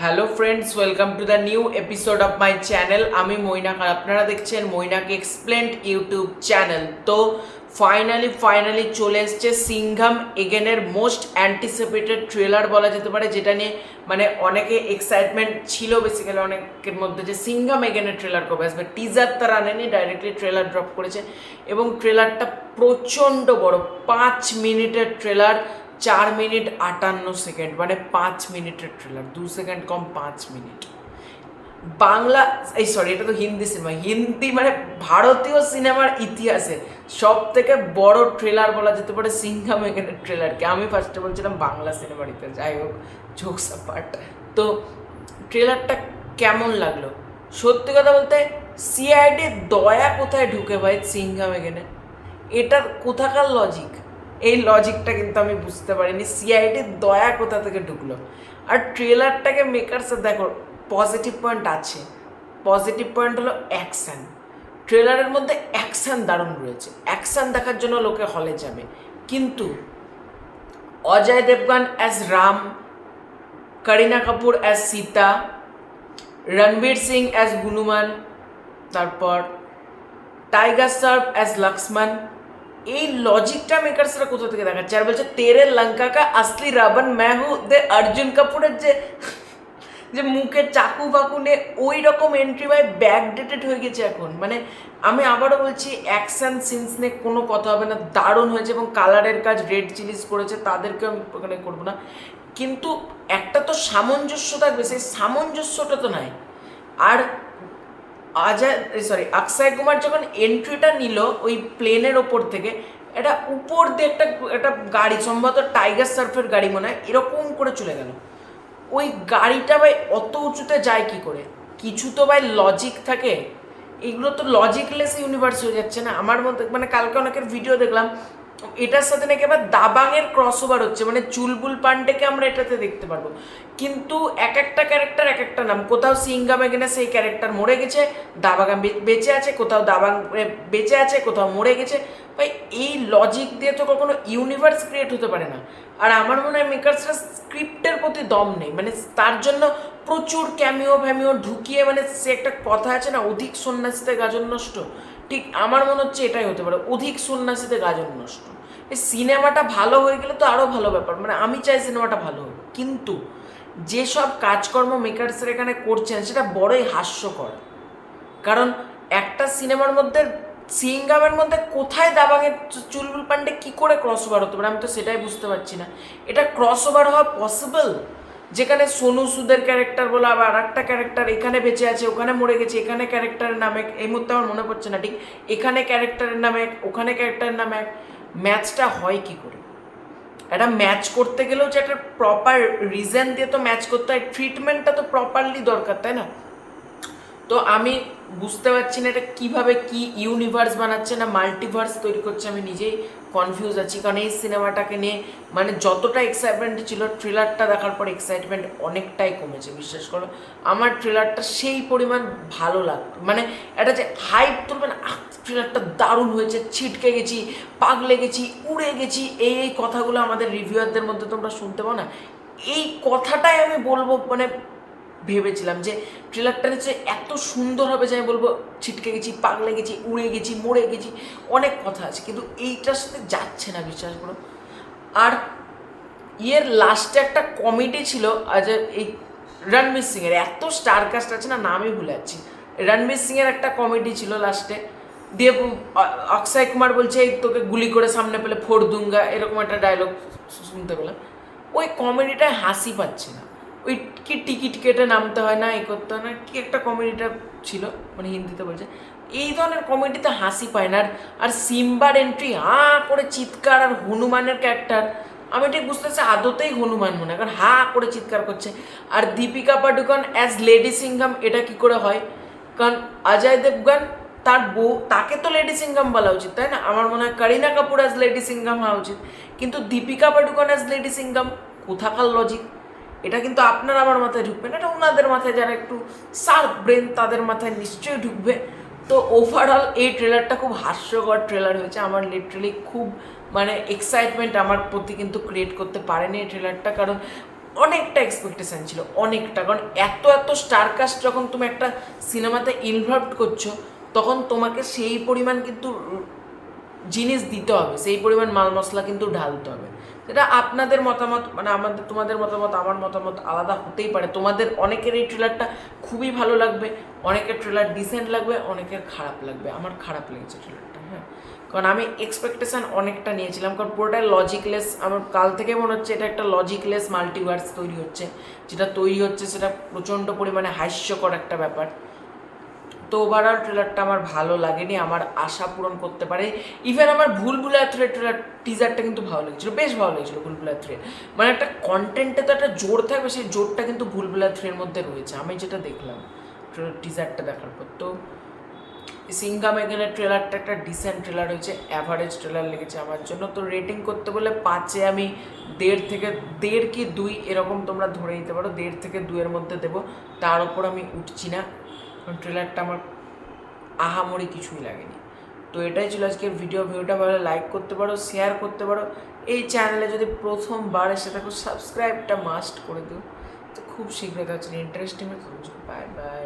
Hello friends, welcome to the new episode of my channel. আমি মৈনাক আর আপনারা দেখছেন Mainak explained YouTube channel. তো finally চলে এসছে সিংঘাম এগেনের মোস্ট অ্যান্টিসিপেটেড ট্রেলার বলা যেতে পারে, যেটা নিয়ে মানে অনেকে এক্সাইটমেন্ট ছিল বেসিক্যালি অনেকের মধ্যে, যে সিংঘাম এগেনের ট্রেলার কবে আসবে। টিজার তারা আনেনি, ডাইরেক্টলি ট্রেলার ড্রপ করেছে এবং ট্রেলারটা প্রচণ্ড বড়, 5 মিনিটের ট্রেলার, 4 মিনিট 58 সেকেন্ড, মানে 5 মিনিটের ট্রেলার, 2 সেকেন্ড কম, 5 মিনিট। বাংলা এটা তো হিন্দি সিনেমা, হিন্দি মানে ভারতীয় সিনেমার ইতিহাসে সব থেকে বড় ট্রেলার বলা যেতে পারে সিংঘাম এখানের ট্রেলারকে। আমি ফার্স্টে বলছিলাম বাংলা সিনেমার ইতিহাস, যাই হোক, জোকস অ্যাপার্ট। তো ট্রেলারটা কেমন লাগলো? সত্যি কথা বলতে, সিআইডি দয়া কোথায় ঢুকে ভাই সিংঘাম এখানে? এটার কোথাকার লজিক? এই লজিকটা কিন্তু আমি বুঝতে পারিনি, সিআইডির দয়া কোথা থেকে ঢুকলো। আর ট্রেলারটাকে মেকারসে দেখো, পজিটিভ পয়েন্ট আছে। পজিটিভ পয়েন্ট হলো অ্যাকশান। ট্রেলারের মধ্যে অ্যাকশান দারুণ রয়েছে, অ্যাকশান দেখার জন্য লোকে হলে যাবে। কিন্তু Ajay Devgn as Ram, Kareena Kapoor as Sita, Ranbir Singh as Hanuman, তারপর টাইগার শ্রফ অ্যাজ লক্ষ্মণ, এই লজিকটা মেকার্সরা কোথা থেকে দেখাচ্ছে? আর বলছে তেরে লঙ্কা কা আসলি রাবণ ম্যাহু দে, অর্জুন কাপুরের যে যে মুখে চাকু বাকু নিয়ে ওই রকম এন্ট্রি ভাই ব্যাকডেটেড হয়ে গেছে এখন। মানে আমি আবারও বলছি, অ্যাকশন সিনস নিয়ে কোনো কথা হবে না, দারুণ হয়েছে। এবং কালারের কাজ রেড চিলিজ করেছে, তাদেরকে আমি ওখানে করবো না, কিন্তু একটা তো সামঞ্জস্য থাকবে, সেই সামঞ্জস্যটা তো নাই। আর অক্ষয় কুমার যখন এন্ট্রিটা নিল ওই প্লেনের ওপর থেকে, এটা উপর দিয়ে একটা গাড়ি, সম্ভবত টাইগার শ্রফের গাড়ি মনে হয়, এরকম করে চলে গেল। ওই গাড়িটা ভাই অত উঁচুতে যায় কি করে? কিছু তো ভাই লজিক থাকে। এগুলো তো লজিকলেস ইউনিভার্স হয়ে যাচ্ছে না আমার মধ্যে। মানে কালকে অনেকের ভিডিও দেখলাম, এটার সাথে নাকি আবার দাবাংয়ের ক্রস ওভার হচ্ছে, মানে চুলবুল পান্ডেকে আমরা এটাতে দেখতে পারবো। কিন্তু এক একটা ক্যারেক্টার এক একটা নাম, কোথাও সিংঘাম এখানে সেই ক্যারেক্টার মরে গেছে, দাবাগাম বেঁচে আছে, কোথাও দাবাং বেঁচে আছে, কোথাও মরে গেছে। ভাই এই লজিক দিয়ে তো কখনো ইউনিভার্স ক্রিয়েট হতে পারে না। আর আমার মনে হয় মেকার্সরা স্ক্রিপ্টের প্রতি দম নেই, মানে তার জন্য প্রচুর ক্যামিও ফ্যামিও ঢুকিয়ে, মানে সে একটা কথা আছে না, অধিক সন্ন্যাসীতে গাজন নষ্ট, ঠিক আমার মনে হচ্ছে এটাই হতে পারে, অধিক সন্ন্যাসীতে গাজন নষ্ট। এই সিনেমাটা ভালো হয়ে গেলে তো আরও ভালো ব্যাপার, মানে আমি চাই সিনেমাটা ভালো হোক, কিন্তু যেসব কাজকর্ম মেকার্সের এখানে করছেন সেটা বড়ই হাস্যকর। কারণ একটা সিনেমার মধ্যে, সিংঘামের মধ্যে কোথায় দাবাংয়ের চুলবুল পান্ডে কী করে ক্রস ওভার হতে পারে? আমি তো সেটাই বুঝতে পারছি না। এটা ক্রস ওভার হওয়া পসিবল? যেখানে সোনু সুদের ক্যারেক্টার বলে আবার আর একটা ক্যারেক্টার এখানে বেঁচে আছে, ওখানে মরে গেছে, এখানে ক্যারেক্টারের নামে, এই মুহূর্তে আমার মনে পড়ছে না ঠিক, এখানে ক্যারেক্টারের নামে এক, ওখানে ক্যারেক্টারের নামে এক, ম্যাচটা হয় কি করে? একটা ম্যাচ করতে গেলেও যে একটা প্রপার রিজন দিয়ে তো ম্যাচ করতে হয়, ট্রিটমেন্টটা তো প্রপারলি দরকার, তাই না? তো আমি বুঝতে পারছি না এটা কীভাবে, কি ইউনিভার্স বানাচ্ছে না মাল্টিভার্স তৈরি করছে, আমি নিজেই কনফিউজ আছি। কারণ এই সিনেমাটাকে নিয়ে মানে যতটা এক্সাইটমেন্ট ছিল, ট্রেলারটা দেখার পর এক্সাইটমেন্ট অনেকটাই কমেছে, বিশ্বাস করো। আমার ট্রেলারটা সেই পরিমাণ ভালো লাগতো, মানে এটা যে হাইপ তুলবে না, ট্রেলারটা দারুণ হয়েছে, ছিটকে গেছি, পাগলে গেছি, উড়ে গেছি, এই কথাগুলো আমাদের রিভিউয়ারদের মধ্যে তোমরা শুনতে পাও না, এই কথাটাই আমি বলবো। মানে ভেবেছিলাম যে ট্রেলারটা নিশ্চয়ই এত সুন্দর হবে যে আমি বলবো ছিটকে গেছি, পাগলে গেছি, উড়ে গেছি, মরে গেছি, অনেক কথা আছে, কিন্তু এইটার সাথে যাচ্ছে না, বিশ্বাস করো। আর লাস্টে একটা কমেডি ছিল, আজ এই রণবীর সিংয়ের, এত স্টার কাস্ট আছে না, নামই ভুলে যাচ্ছি। রণবীর সিংয়ের একটা কমেডি ছিল লাস্টে, দিয়ে অক্ষয় কুমার বলছে এই তোকে গুলি করে সামনে পেলে ফোড় দুঙ্গা, এরকম একটা ডায়লগ শুনতে পেলাম। ওই কমেডিটায় হাসি পাচ্ছে না, ওই কি টিকিট কেটে নামতে হয় না, এই করতে হয় না, কি একটা কমেডিটা ছিল, মানে হিন্দিতে বলছে, এই ধরনের কমেডিতে হাসি পায় না। আর সিম্বার এন্ট্রি, করে চিৎকার, আর হনুমানের ক্যারেক্টার, আমি ঠিক বুঝতে পারছি আদতেই হনুমান মনে হয়, কারণ করে চিৎকার করছে। আর দীপিকা পাডুকোন অ্যাজ লেডি সিংঘাম, এটা কি করে হয়? কারণ অজয় দেবগান তার বউ, তাকে তো লেডি সিংঘাম বলা উচিত, তাই না? আমার মনে হয় করিনা কাপুর অ্যাজ লেডি সিংঘাম হওয়া উচিত, কিন্তু দীপিকা পাডুকোন অ্যাজ লেডি সিংঘাম, কোথাকার লজিক? এটা কিন্তু আপনার আমার মাথায় ঢুকবে না, এটা ওনাদের মাথায়, যারা একটু শার্প ব্রেন তাদের মাথায় নিশ্চয়ই ঢুকবে। তো ওভারঅল এই ট্রেলারটা খুব হাস্যকর ট্রেলার হয়েছে, আমার লিটারালি খুব মানে এক্সাইটমেন্ট আমার প্রতি কিন্তু ক্রিয়েট করতে পারেনি এই ট্রেলারটা। কারণ অনেকটা এক্সপেকটেশান ছিল, অনেকটা। কারণ এত এত স্টারকাস্ট যখন তুমি একটা সিনেমাতে ইনভলভ করছো, তখন তোমাকে সেই পরিমাণ কিন্তু জিনিস দিতে হবে, সেই পরিমাণ মাল মশলা কিন্তু ঢালতে হবে। সেটা আপনাদের মতামত, মানে তোমাদের মতামত আমার মতামত আলাদা হতেই পারে। তোমাদের অনেকের এই ট্রেলারটা খুবই ভালো লাগবে, অনেকের ট্রেলার ডিসেন্ট লাগবে, অনেকের খারাপ লাগবে। আমার খারাপ লেগেছে ট্রেলারটা, হ্যাঁ, কারণ আমি এক্সপেকটেশান অনেকটা নিয়েছিলাম, কারণ পুরোটাই লজিকলেস। আমার কাল থেকে মনে হচ্ছে এটা একটা লজিকলেস মাল্টিভার্স তৈরি হচ্ছে, যেটা তৈরি হচ্ছে সেটা প্রচণ্ড পরিমাণে হাস্যকর একটা ব্যাপার। তো ওভারঅল ট্রেলারটা আমার ভালো লাগেনি, আমার আশা পূরণ করতে পারে। ইভেন আমার ভুলভুলাইয়া 3 ট্রেলার টিজারটা কিন্তু ভালো লেগেছিলো, বেশ ভালো লেগেছিলো ভুলভুলাইয়া 3। মানে একটা কন্টেন্টে তো একটা জোর থাকবে, সেই জোরটা কিন্তু ভুলভুলাইয়া 3 এর মধ্যে রয়েছে, আমি যেটা দেখলাম টিজারটা দেখার পর। তো সিঙ্ঘাম এগেনের ট্রেলারটা একটা ডিসেন্ট ট্রেলার হয়েছে, অ্যাভারেজ ট্রেলার লেগেছে আমার জন্য। তো রেটিং করতে বলে 5-এ আমি 1.5 থেকে 1.5 কি 2 এরকম তোমরা ধরে নিতে পারো, 1.5 থেকে 2 এর মধ্যে দেবো, তার ওপর আমি উঠছি না, কারণ ট্রেলারটা আমার আহামরি কিছুই লাগেনি। তো এটাই ছিল আজকের ভিডিওটা ভালো লাইক করতে পারো, শেয়ার করতে পারো। এই চ্যানেলে যদি প্রথমবার এসে থাকো, সাবস্ক্রাইবটা মাস্ট করে দিও। তো খুব শীঘ্রই থাকছে ইন্টারেস্টিং। Bye bye.